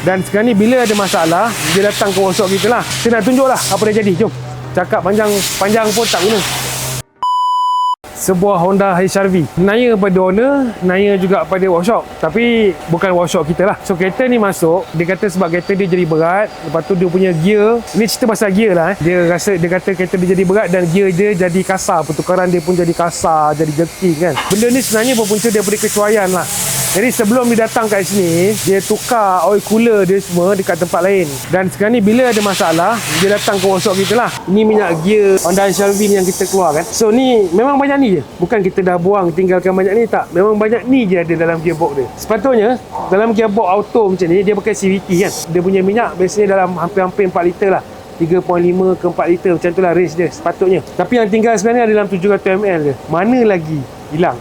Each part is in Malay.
Dan sekarang ni bila ada masalah, dia datang ke workshop kita lah. Kita nak tunjuk lah apa dia jadi. Jom. Cakap panjang pun tak guna. Sebuah Honda HR-V. Naya pada owner, naya juga pada workshop. Tapi bukan workshop kita lah. So kereta ni masuk, dia kata sebab kereta dia jadi berat. Lepas tu dia punya gear, ini cerita pasal gear lah. Dia kata kereta dia jadi berat dan gear dia jadi kasar. Pertukaran dia pun jadi kasar, jadi jerking kan. Benda ni sebenarnya berpunca daripada kecuaian lah. Jadi sebelum dia datang kat sini, dia tukar oil cooler dia semua dekat tempat lain. Dan sekarang ni bila ada masalah, dia datang ke workshop kita lah. Ini minyak gear Honda HR-V yang kita keluarkan. So ni memang banyak ni je. Bukan kita dah buang tinggalkan banyak ni, tak. Memang banyak ni je ada dalam gearbox dia. Sepatutnya dalam gearbox auto macam ni, dia pakai CVT kan. Dia punya minyak biasanya dalam hampir-hampir 4 liter lah. 3.5 ke 4 liter macam tu lah range dia sepatutnya. Tapi yang tinggal sebenarnya ada dalam 700 ml je. Mana lagi hilang.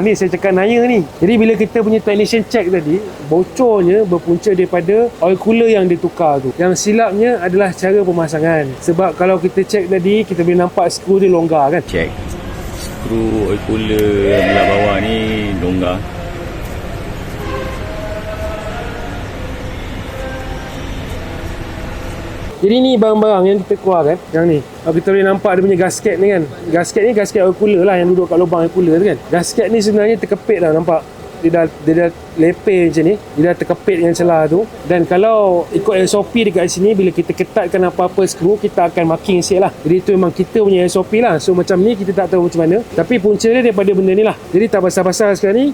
Ni saya cakap naya ni. Jadi bila kita punya technician check tadi, bocornya berpunca daripada oil cooler yang ditukar tu. Yang silapnya adalah cara pemasangan. Sebab kalau kita check tadi, kita boleh nampak skru dia longgar kan. Check skru oil cooler belah bawah ni longgar. Jadi ni barang-barang yang kita keluarkan. Yang ni, kita boleh nampak dia punya gasket ni kan. Gasket ni gasket oil cooler lah, yang duduk kat lubang oil cooler tu kan. Gasket ni sebenarnya terkepit lah, nampak. Dia dah lepeh macam ni. Dia dah terkepit dengan celah tu. Dan kalau ikut SOP dekat sini, bila kita ketatkan apa-apa skru, kita akan marking sikit lah. Jadi itu memang kita punya SOP lah. So macam ni kita tak tahu macam mana. Tapi punca dia daripada benda ni lah. Jadi tak pasal-pasal sekarang ni,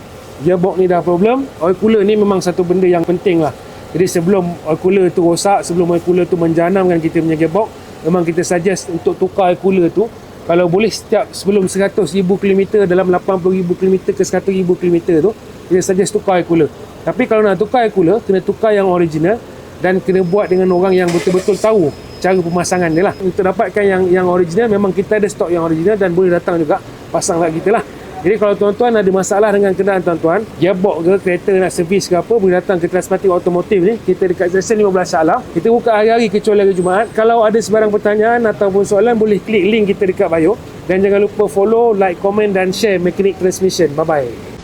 gearbox ni dah problem. Oil cooler ni memang satu benda yang penting lah. Jadi sebelum oil cooler tu rosak, sebelum oil cooler tu menjanamkan kita punya gearbox, memang kita suggest untuk tukar oil cooler tu. Kalau boleh sebelum 100,000 km, dalam 80,000 km ke 100,000 km tu, kita suggest tukar oil cooler. Tapi kalau nak tukar oil cooler, kena tukar yang original dan kena buat dengan orang yang betul-betul tahu cara pemasangan dia lah. Untuk dapatkan yang original, memang kita ada stok yang original dan boleh datang juga pasang kat kita lah. Jadi kalau tuan-tuan ada masalah dengan kenderaan tuan-tuan, gearbox ke kereta nak servis ke apa, boleh datang ke Transmatic Automotive ni. Kita dekat Junction 15 Shah Alam. Kita buka hari-hari kecuali hari Jumaat. Kalau ada sebarang pertanyaan ataupun soalan, boleh klik link kita dekat bio. Dan jangan lupa follow, like, komen dan share Mechanic Transmission. Bye-bye.